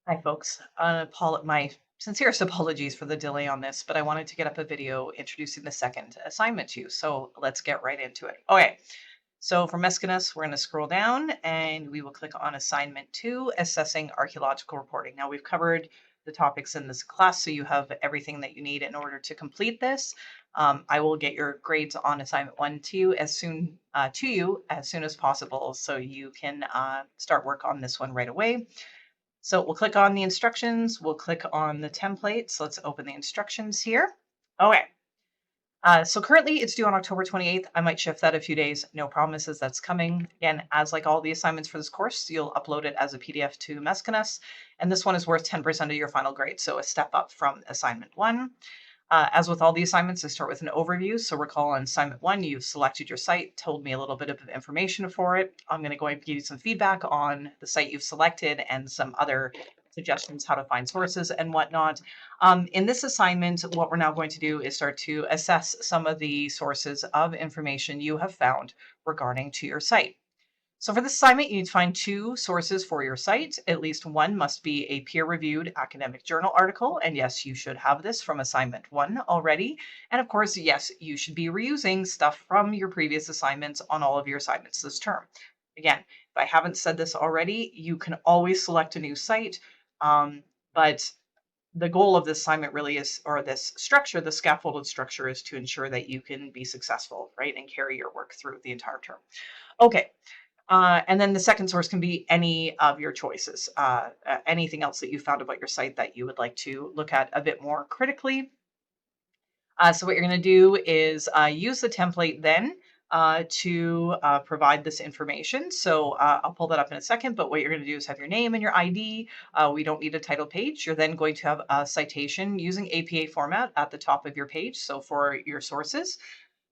Hi, folks. My sincerest apologies for the delay on this, but I wanted to get up a video introducing the second assignment to you. So let's get right into it. Okay. So for Meskinus, we're going to scroll down and we will click on assignment 2, assessing archaeological reporting. Now we've covered the topics in this class, so you have everything that you need in order to complete this. I will get your grades on assignment 1 to you as soon as possible, so you can start work on this one right away. So we'll click on the instructions. We'll click on the templates. Let's open the instructions here. Okay. So currently it's due on October 28th. I might shift that a few days. No promises that's coming. Again, as like all the assignments for this course, you'll upload it as a PDF to Meskinus. And this one is worth 10% of your final grade. So a step up from assignment 1. As with all the assignments, I start with an overview. So recall on assignment 1, you've selected your site, told me a little bit of information for it. I'm going to go and give you some feedback on the site you've selected and some other suggestions how to find sources and whatnot. In this assignment, what we're now going to do is start to assess some of the sources of information you have found regarding to your site. So for this assignment, you need to find 2 sources for your site. At least one must be a peer-reviewed academic journal article. And yes, you should have this from assignment 1 already. And of course, yes, you should be reusing stuff from your previous assignments on all of your assignments this term. Again, if I haven't said this already, you can always select a new site. But the goal of this assignment really is, or this structure, the scaffolded structure, is to ensure that you can be successful, right, and carry your work through the entire term. Okay. And then the second source can be any of your choices, anything else that you found about your site that you would like to look at a bit more critically. So what you're going to do is use the template then to provide this information. So I'll pull that up in a second, but what you're going to do is have your name and your ID. We don't need a title page. You're then going to have a citation using APA format at the top of your page. So for your sources.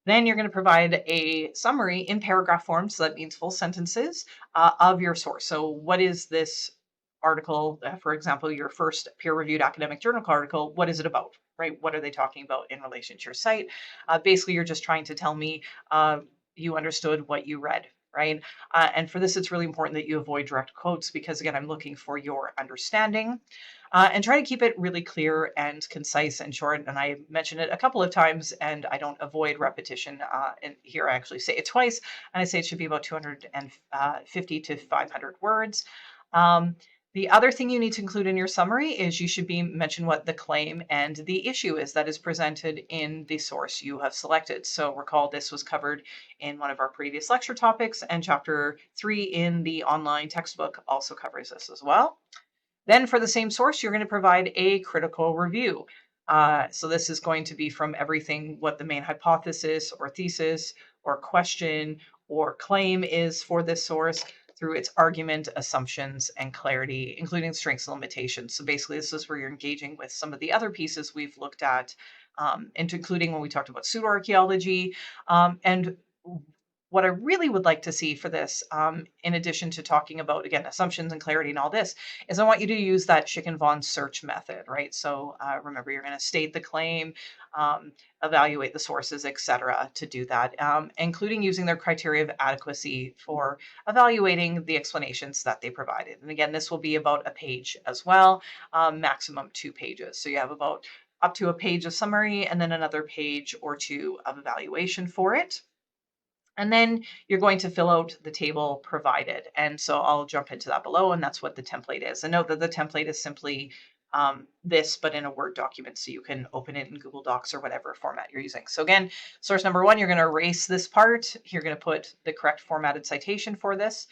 Then you're going to provide a summary in paragraph form, so that means full sentences, of your source. So what is this article, for example, your first peer-reviewed academic journal article, what is it about, right? What are they talking about in relation to your site? Basically, you're just trying to tell me you understood what you read, right? And for this, it's really important that you avoid direct quotes because, again, I'm looking for your understanding. And try to keep it really clear and concise and short. And I mentioned it a couple of times, and I don't avoid repetition. And here I actually say it twice, and I say it should be about 250 to 500 words. The other thing you need to include in your summary is you should mention what the claim and the issue is that is presented in the source you have selected. So recall this was covered in one of our previous lecture topics, and chapter 3 in the online textbook also covers this as well. Then for the same source, you're going to provide a critical review. So this is going to be from everything what the main hypothesis or thesis or question or claim is for this source through its argument, assumptions, and clarity, including strengths and limitations. So basically, this is where you're engaging with some of the other pieces we've looked at, and including when we talked about pseudoarchaeology, and what I really would like to see for this, in addition to talking about, again, assumptions and clarity and all this, is I want you to use that Schicken-Von search method, right? So remember, you're going to state the claim, evaluate the sources, etc., to do that, including using their criteria of adequacy for evaluating the explanations that they provided. And again, this will be about a page as well, maximum 2 pages. So you have about up to a page of summary and then another page or 2 of evaluation for it. And then you're going to fill out the table provided. And so I'll jump into that below, and that's what the template is. And note that the template is simply this, but in a Word document, so you can open it in Google Docs or whatever format you're using. So again, source number 1, you're going to erase this part. You're going to put the correct formatted citation for this.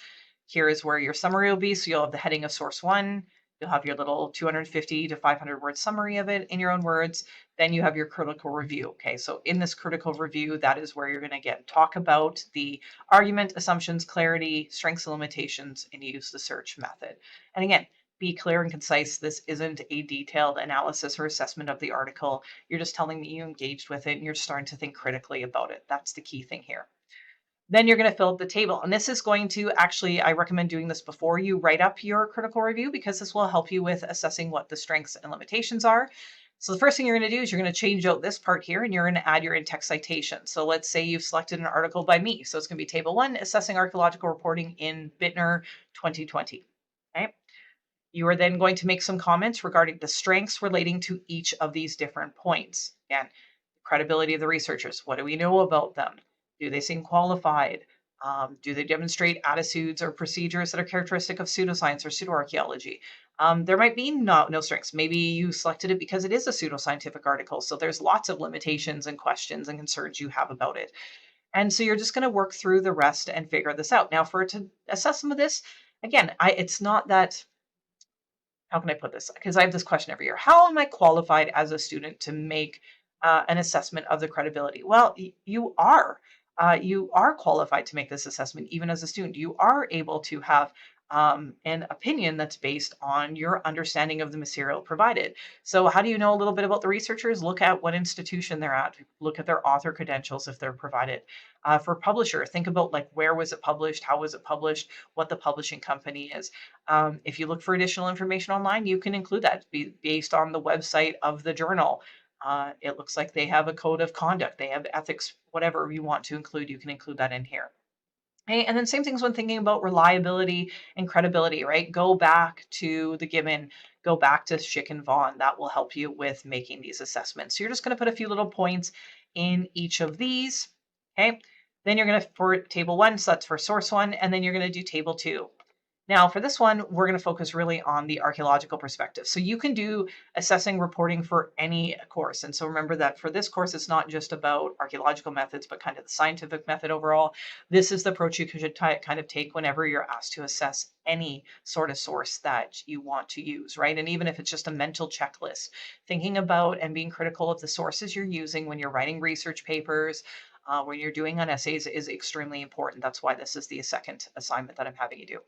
Here is where your summary will be. So you'll have the heading of source 1. You'll have your little 250 to 500 word summary of it in your own words. Then you have your critical review. Okay, so in this critical review, that is where you're going to talk about the argument, assumptions, clarity, strengths and limitations, and use the search method. And again, be clear and concise. This isn't a detailed analysis or assessment of the article. You're just telling me you engaged with it and you're starting to think critically about it. That's the key thing here. Then you're going to fill up the table. And this is going to actually, I recommend doing this before you write up your critical review because this will help you with assessing what the strengths and limitations are. So the first thing you're going to do is you're going to change out this part here and you're going to add your in-text citation. So let's say you've selected an article by me. So it's going to be table 1, assessing archaeological reporting in Biittner 2020. Okay. You are then going to make some comments regarding the strengths relating to each of these different points. Again, the credibility of the researchers. What do we know about them? Do they seem qualified? Do they demonstrate attitudes or procedures that are characteristic of pseudoscience or pseudoarchaeology? There might be no strengths. Maybe you selected it because it is a pseudoscientific article. So there's lots of limitations and questions and concerns you have about it. And so you're just going to work through the rest and figure this out. Now, for it to assess some of this, again, it's not that, how can I put this? Because I have this question every year. How am I qualified as a student to make an assessment of the credibility? Well, you are. You are qualified to make this assessment, even as a student. You are able to have an opinion that's based on your understanding of the material provided. So, how do you know a little bit about the researchers? Look at what institution they're at. Look at their author credentials if they're provided. For publisher, think about like where was it published, how was it published, what the publishing company is. If you look for additional information online, you can include that based on the website of the journal. It looks like they have a code of conduct, they have ethics, whatever you want to include, you can include that in here. Okay, and then same things when thinking about reliability and credibility, right? Go back to the Gibbon, go back to Schick and Vaughan. That will help you with making these assessments. So you're just going to put a few little points in each of these. Okay, then you're going to, for table one, so that's for source one, and then you're going to do table two. Now, for this one, we're going to focus really on the archaeological perspective. So you can do assessing reporting for any course. And so remember that for this course, it's not just about archaeological methods, but kind of the scientific method overall. This is the approach you should kind of take whenever you're asked to assess any sort of source that you want to use, right? And even if it's just a mental checklist, thinking about and being critical of the sources you're using when you're writing research papers, when you're doing on essays is extremely important. That's why this is the second assignment that I'm having you do.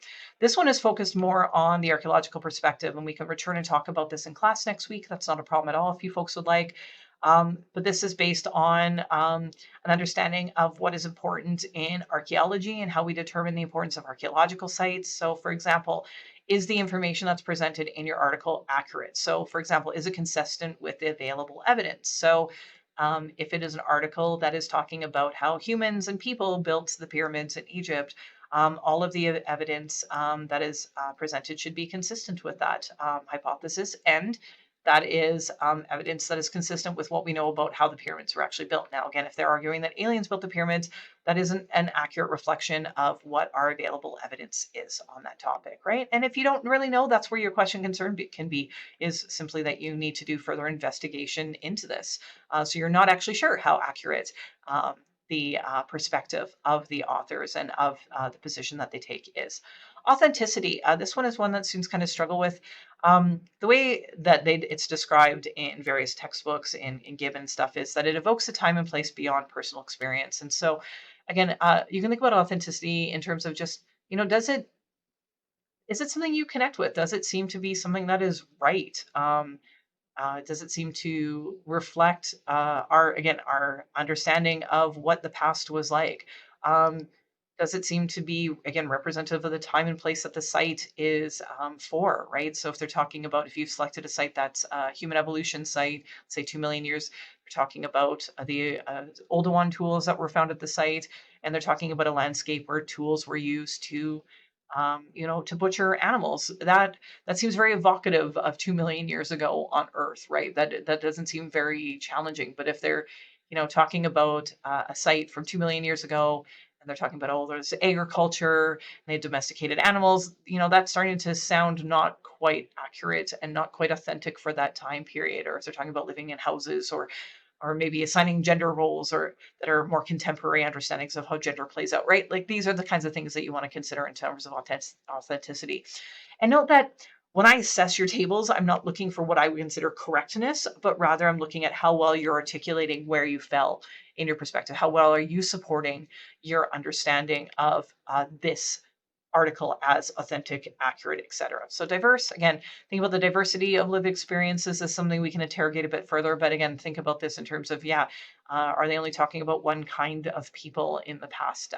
This one is focused more on the archaeological perspective, and we can return and talk about this in class next week. That's not a problem at all if you folks would like. But this is based on an understanding of what is important in archaeology and how we determine the importance of archaeological sites. So, for example, is the information that's presented in your article accurate? So, for example, is it consistent with the available evidence? So, if it is an article that is talking about how humans and people built the pyramids in Egypt, all of the evidence that is presented should be consistent with that hypothesis, and that is evidence that is consistent with what we know about how the pyramids were actually built. Now, again, if they're arguing that aliens built the pyramids, that isn't an accurate reflection of what our available evidence is on that topic, right? And if you don't really know, that's where your question concern can be, is simply that you need to do further investigation into this. So you're not actually sure how accurate the perspective of the authors and of the position that they take is. Authenticity. This one is one that students kind of struggle with. The way that it's described in various textbooks in Gibbon stuff is that it evokes a time and place beyond personal experience. And so, again, you can think about authenticity in terms of just, is it something you connect with? Does it seem to be something that is right? Does it seem to reflect our understanding of what the past was like? Does it seem to be, again, representative of the time and place that the site is for, right? So if they're talking about, if you've selected a site that's a human evolution site, say 2 million years, they're talking about the Oldowan tools that were found at the site, and they're talking about a landscape where tools were used to butcher animals. That seems very evocative of 2 million years ago on Earth, right? That doesn't seem very challenging. But if they're, talking about a site from 2 million years ago, and they're talking about, oh, there's agriculture, and they domesticated animals, that's starting to sound not quite accurate and not quite authentic for that time period. Or if they're talking about living in houses, or maybe assigning gender roles or that are more contemporary understandings of how gender plays out, right? Like these are the kinds of things that you want to consider in terms of authenticity. And note that when I assess your tables, I'm not looking for what I would consider correctness, but rather I'm looking at how well you're articulating where you fell in your perspective. How well are you supporting your understanding of this article as authentic, accurate, etc. So diverse, again, think about the diversity of lived experiences as something we can interrogate a bit further. But again, think about this in terms of, are they only talking about one kind of people in the past?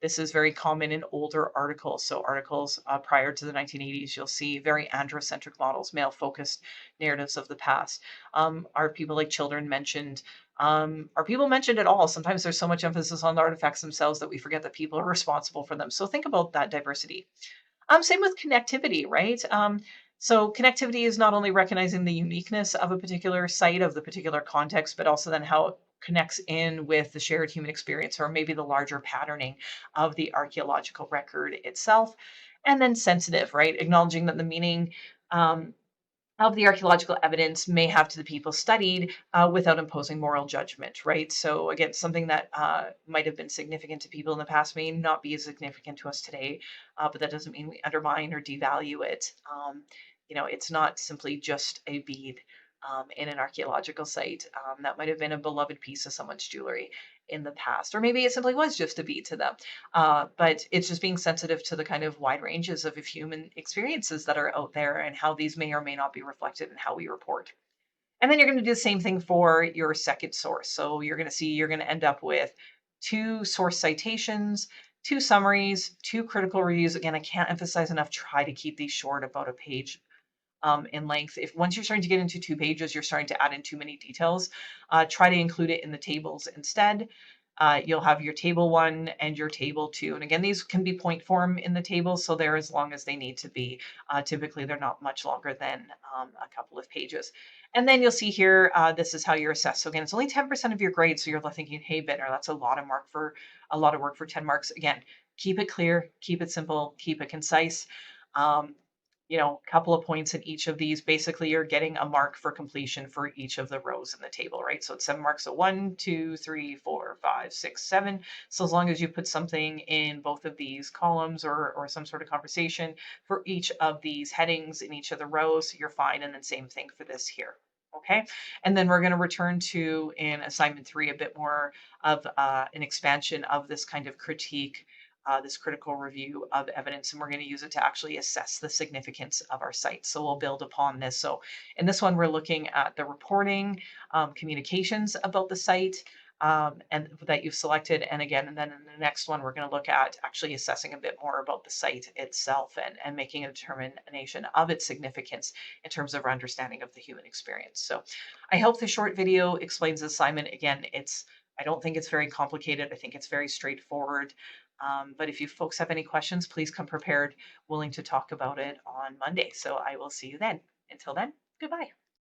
This is very common in older articles. So articles prior to the 1980s, you'll see very androcentric models, male-focused narratives of the past. Are people like children mentioned? Are people mentioned at all? Sometimes there's so much emphasis on the artifacts themselves that we forget that people are responsible for them. So think about that diversity. Same with connectivity, right? So connectivity is not only recognizing the uniqueness of a particular site, of the particular context, but also then how it connects in with the shared human experience, or maybe the larger patterning of the archaeological record itself. And then sensitive, right? Acknowledging that the meaning of the archaeological evidence may have to the people studied without imposing moral judgment, right? So again, something that might have been significant to people in the past may not be as significant to us today, but that doesn't mean we undermine or devalue it. It's not simply just a bead in an archaeological site. That might have been a beloved piece of someone's jewelry in the past, or maybe it simply was just a bead to them. But it's just being sensitive to the kind of wide ranges of human experiences that are out there and how these may or may not be reflected in how we report. And then you're going to do the same thing for your second source. So you're going to end up with 2 source citations, 2 summaries, 2 critical reviews. Again, I can't emphasize enough, try to keep these short, about a page in length. If once you're starting to get into 2 pages, you're starting to add in too many details, try to include it in the tables instead. You'll have your table 1 and your table 2. And again, these can be point form in the table, so they're as long as they need to be. Typically, they're not much longer than a couple of pages. And then you'll see here, this is how you're assessed. So again, it's only 10% of your grade. So you're thinking, hey, Biittner, that's a lot of work for 10 marks. Again, keep it clear, keep it simple, keep it concise. Um, a couple of points in each of these. Basically, you're getting a mark for completion for each of the rows in the table, right? So it's 7 marks. So 1, 2, 3, 4, 5, 6, 7. So as long as you put something in both of these columns, or some sort of conversation for each of these headings in each of the rows, you're fine. And then same thing for this here. Okay. And then we're going to return to, in assignment 3, a bit more of an expansion of this kind of critique, this critical review of evidence, and we're going to use it to actually assess the significance of our site. So we'll build upon this. So in this one, we're looking at the reporting, communications about the site, and that you've selected. And again, and then in the next one, we're going to look at actually assessing a bit more about the site itself, and making a determination of its significance in terms of our understanding of the human experience. So I hope the short video explains the assignment. Again, I don't think it's very complicated. I think it's very straightforward. But if you folks have any questions, please come prepared, willing to talk about it on Monday. So I will see you then. Until then, goodbye.